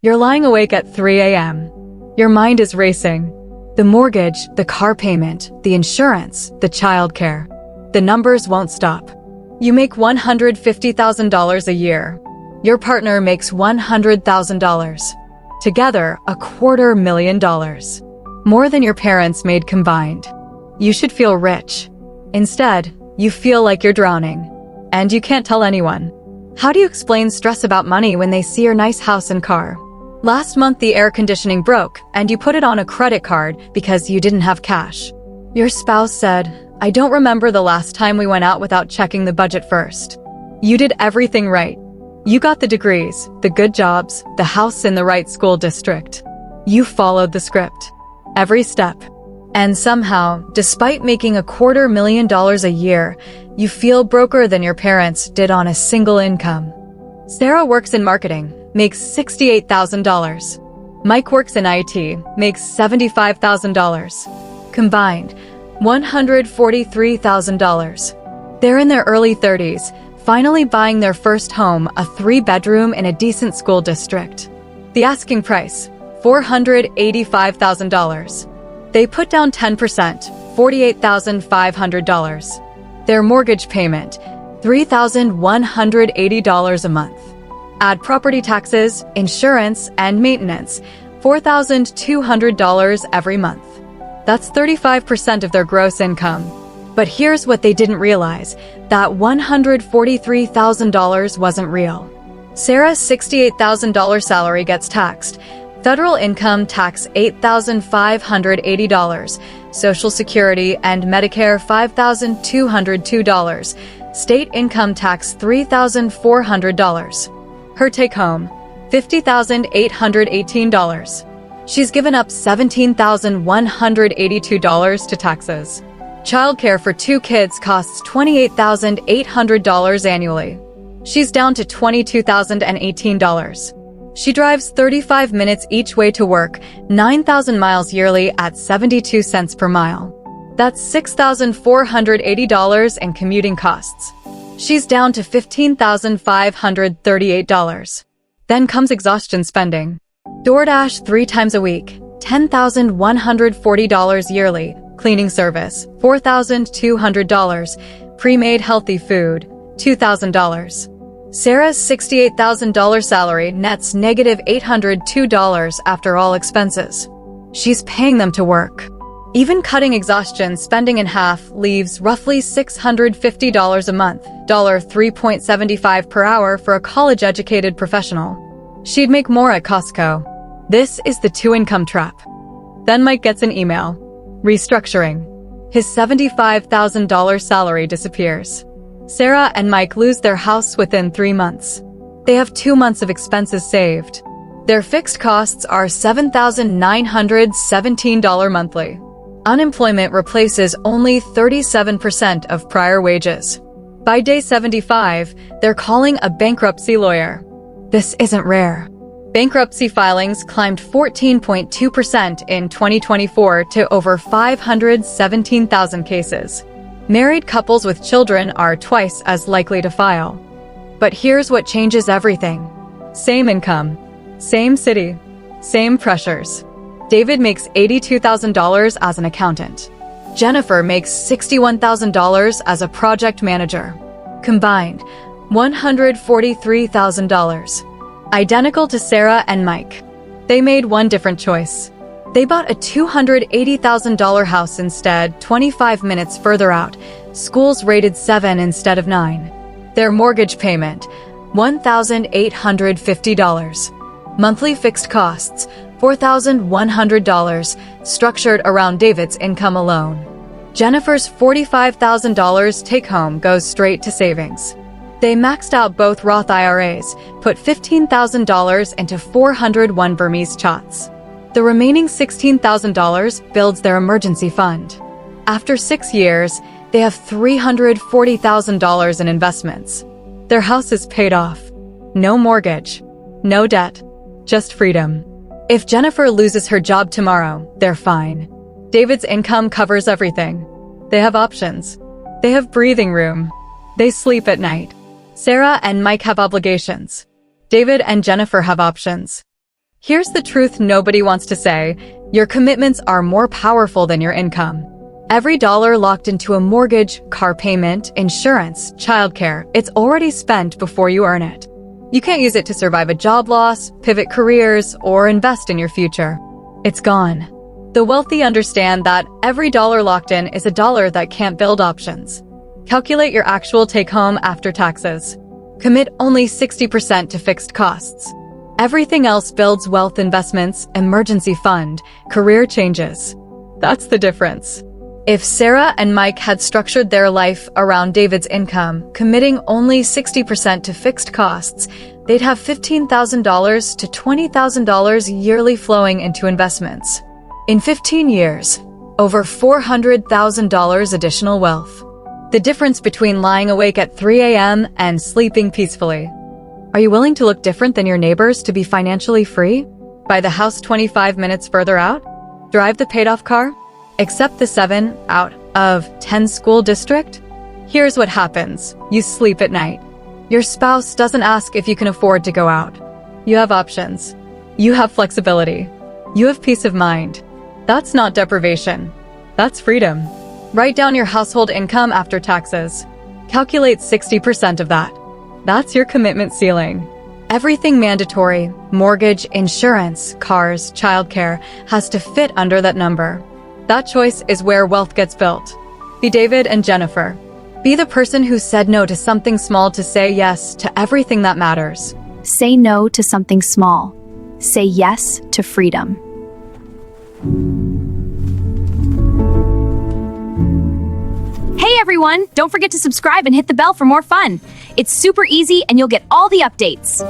You're lying awake at 3 a.m. Your mind is racing. The mortgage, the car payment, the insurance, the childcare. The numbers won't stop. You make $150,000 a year. Your partner makes $100,000. Together, $250,000. More than your parents made combined. You should feel rich. Instead, you feel like you're drowning. And you can't tell anyone. How do you explain stress about money when they see your nice house and car? Last month the air conditioning broke, and you put it on a credit card because you didn't have cash. Your spouse said, "I don't remember the last time we went out without checking the budget first." You did everything right. You got the degrees, the good jobs, the house in the right school district. You followed the script. Every step. And somehow, despite making $250,000 a year, you feel broker than your parents did on a single income. Sarah works in marketing, makes $68,000. Mike works in IT, makes $75,000. Combined, $143,000. They're in their early 30s, finally buying their first home, a 3-bedroom in a decent school district. The asking price, $485,000. They put down 10%, $48,500. Their mortgage payment, $3,180 a month. Add property taxes, insurance, and maintenance, $4,200 every month. That's 35% of their gross income. But here's what they didn't realize, that $143,000 wasn't real. Sarah's $68,000 salary gets taxed. Federal income tax $8,580, Social Security and Medicare $5,202, state income tax $3,400. Her take-home, $50,818. She's given up $17,182 to taxes. Childcare for 2 kids costs $28,800 annually. She's down to $22,018. She drives 35 minutes each way to work, 9,000 miles yearly at 72 cents per mile. That's $6,480 in commuting costs. She's down to $15,538. Then comes exhaustion spending. DoorDash 3 times a week, $10,140 yearly. Cleaning service, $4,200. Pre-made healthy food, $2,000. Sarah's $68,000 salary nets -$802 after all expenses. She's paying them to work. Even cutting exhaustion spending in half leaves roughly $650 a month, $3.75 per hour for a college-educated professional. She'd make more at Costco. This is the 2-income trap. Then Mike gets an email. Restructuring. His $75,000 salary disappears. Sarah and Mike lose their house within 3 months. They have 2 months of expenses saved. Their fixed costs are $7,917 monthly. Unemployment replaces only 37% of prior wages. By day 75, they're calling a bankruptcy lawyer. This isn't rare. Bankruptcy filings climbed 14.2% in 2024 to over 517,000 cases. Married couples with children are twice as likely to file. But here's what changes everything. Same income, same city, same pressures. David makes $82,000 as an accountant. Jennifer makes $61,000 as a project manager. Combined, $143,000. Identical to Sarah and Mike. They made one different choice. They bought a $280,000 house instead, 25 minutes further out. Schools rated 7 instead of 9. Their mortgage payment, $1,850. Monthly fixed costs, $4,100, structured around David's income alone. Jennifer's $45,000 take-home goes straight to savings. They maxed out both Roth IRAs, put $15,000 into 401 Burmese chats. The remaining $16,000 builds their emergency fund. After 6 years, they have $340,000 in investments. Their house is paid off. No mortgage. No debt. Just freedom. If Jennifer loses her job tomorrow, they're fine. David's income covers everything. They have options. They have breathing room. They sleep at night. Sarah and Mike have obligations. David and Jennifer have options. Here's the truth nobody wants to say. Your commitments are more powerful than your income. Every dollar locked into a mortgage, car payment, insurance, childcare, it's already spent before you earn it. You can't use it to survive a job loss, pivot careers, or invest in your future. It's gone. The wealthy understand that every dollar locked in is a dollar that can't build options. Calculate your actual take-home after taxes. Commit only 60% to fixed costs. Everything else builds wealth, investments, emergency fund, career changes. That's the difference. If Sarah and Mike had structured their life around David's income, committing only 60% to fixed costs, they'd have $15,000 to $20,000 yearly flowing into investments. In 15 years, over $400,000 additional wealth. The difference between lying awake at 3 a.m. and sleeping peacefully. Are you willing to look different than your neighbors to be financially free? Buy the house 25 minutes further out? Drive the paid-off car? Accept the 7 out of 10 school district? Here's what happens. You sleep at night. Your spouse doesn't ask if you can afford to go out. You have options. You have flexibility. You have peace of mind. That's not deprivation. That's freedom. Write down your household income after taxes. Calculate 60% of that. That's your commitment ceiling. Everything mandatory, mortgage, insurance, cars, childcare, has to fit under that number. That choice is where wealth gets built. Be David and Jennifer. Be the person who said no to something small to say yes to everything that matters. Say no to something small. Say yes to freedom. Hey everyone, don't forget to subscribe and hit the bell for more fun. It's super easy and you'll get all the updates.